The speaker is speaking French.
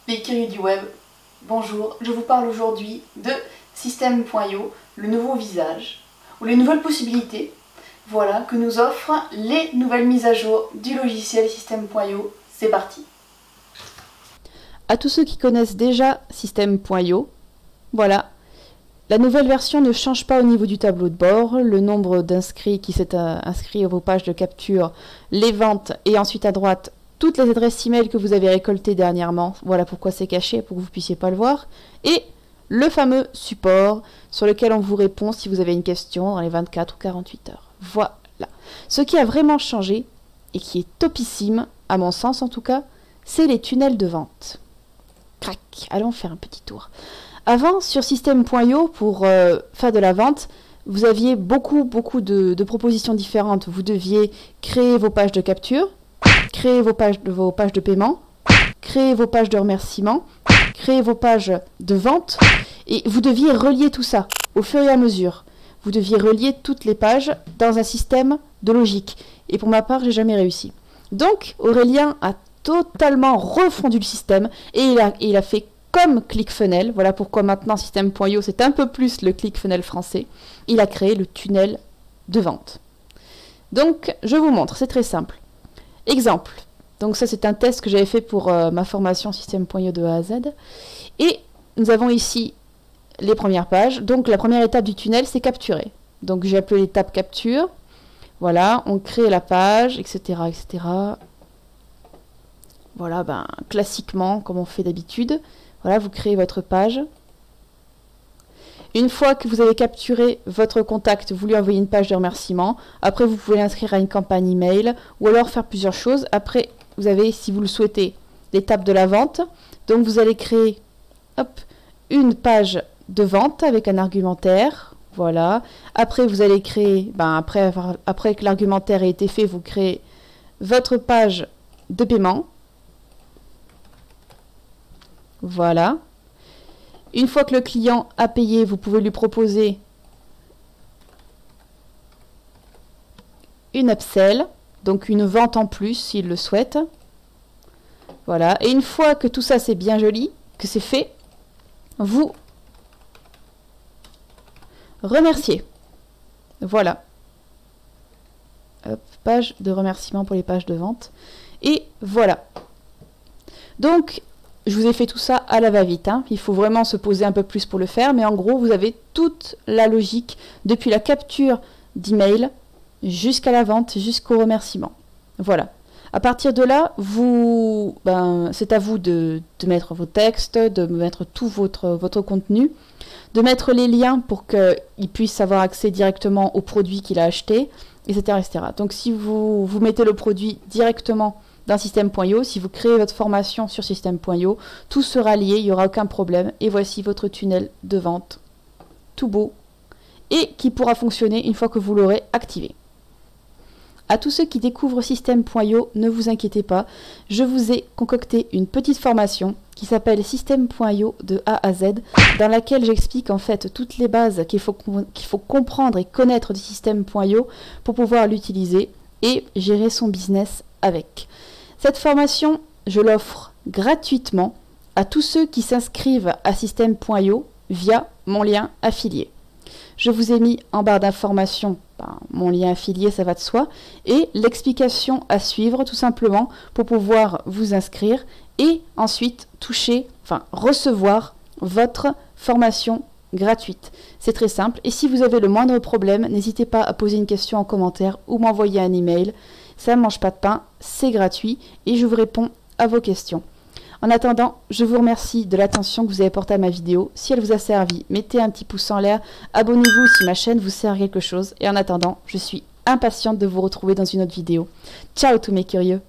les curieux du web, bonjour, je vous parle aujourd'hui de Système.io, le nouveau visage, ou les nouvelles possibilités, voilà, que nous offrent les nouvelles mises à jour du logiciel Système.io. C'est parti. À tous ceux qui connaissent déjà Système.io, voilà, la nouvelle version ne change pas au niveau du tableau de bord, le nombre d'inscrits qui s'est inscrit à vos pages de capture, les ventes et ensuite à droite, toutes les adresses email que vous avez récoltées dernièrement, voilà pourquoi c'est caché, pour que vous ne puissiez pas le voir, et le fameux support sur lequel on vous répond si vous avez une question dans les 24 ou 48 heures. Voilà. Ce qui a vraiment changé, et qui est topissime, à mon sens en tout cas, c'est les tunnels de vente. Crac, allons faire un petit tour. Avant, sur Système.io, pour faire de la vente, vous aviez beaucoup de propositions différentes. Vous deviez créer vos pages de capture, créer vos pages de paiement, créer vos pages de remerciement, créer vos pages de vente, et vous deviez relier tout ça au fur et à mesure. Vous deviez relier toutes les pages dans un système de logique. Et pour ma part, j'ai jamais réussi. Donc, Aurélien a totalement refondu le système et il a fait comme ClickFunnels. Voilà pourquoi maintenant Système.io, c'est un peu plus le ClickFunnels français. Il a créé le tunnel de vente. Donc, je vous montre, c'est très simple. Exemple. Donc ça, c'est un test que j'avais fait pour ma formation Système.io de A à Z. Et nous avons ici les premières pages. Donc la première étape du tunnel, c'est capturer. Donc j'ai appelé l'étape capture. Voilà, on crée la page, etc., etc. Voilà, ben, classiquement, comme on fait d'habitude. Voilà, vous créez votre page. Une fois que vous avez capturé votre contact, vous lui envoyez une page de remerciement. Après, vous pouvez l'inscrire à une campagne email ou alors faire plusieurs choses. Après, vous avez, si vous le souhaitez, l'étape de la vente. Donc, vous allez créer une page de vente avec un argumentaire. Voilà. Après, vous allez créer, après que l'argumentaire ait été fait, vous créez votre page de paiement. Voilà. Une fois que le client a payé, vous pouvez lui proposer une upsell, donc une vente en plus s'il le souhaite. Voilà. Et une fois que tout ça c'est bien joli, que c'est fait, vous remerciez. Voilà. Hop, page de remerciement pour les pages de vente. Et voilà. Donc, je vous ai fait tout ça à la va-vite. Hein. Il faut vraiment se poser un peu plus pour le faire. Mais en gros, vous avez toute la logique depuis la capture d'email jusqu'à la vente, jusqu'au remerciement. Voilà. À partir de là, c'est à vous de mettre vos textes, de mettre tout votre contenu, de mettre les liens pour qu'il puisse avoir accès directement au produit qu'il a acheté, etc., etc. Donc si vous mettez le produit directement dans Système.io, si vous créez votre formation sur Système.io, tout sera lié, il n'y aura aucun problème. Et voici votre tunnel de vente, tout beau, et qui pourra fonctionner une fois que vous l'aurez activé. À tous ceux qui découvrent Système.io, ne vous inquiétez pas, je vous ai concocté une petite formation qui s'appelle Système.io de A à Z, dans laquelle j'explique en fait toutes les bases qu'il faut comprendre et connaître du Système.io pour pouvoir l'utiliser et gérer son business avec. Cette formation, je l'offre gratuitement à tous ceux qui s'inscrivent à Système.io via mon lien affilié. Je vous ai mis en barre d'informations mon lien affilié, ça va de soi, et l'explication à suivre tout simplement pour pouvoir vous inscrire et ensuite recevoir votre formation gratuite. C'est très simple et si vous avez le moindre problème, n'hésitez pas à poser une question en commentaire ou m'envoyer un email. Ça ne mange pas de pain, c'est gratuit et je vous réponds à vos questions. En attendant, je vous remercie de l'attention que vous avez portée à ma vidéo. Si elle vous a servi, mettez un petit pouce en l'air, abonnez-vous si ma chaîne vous sert à quelque chose. Et en attendant, je suis impatiente de vous retrouver dans une autre vidéo. Ciao tous mes curieux!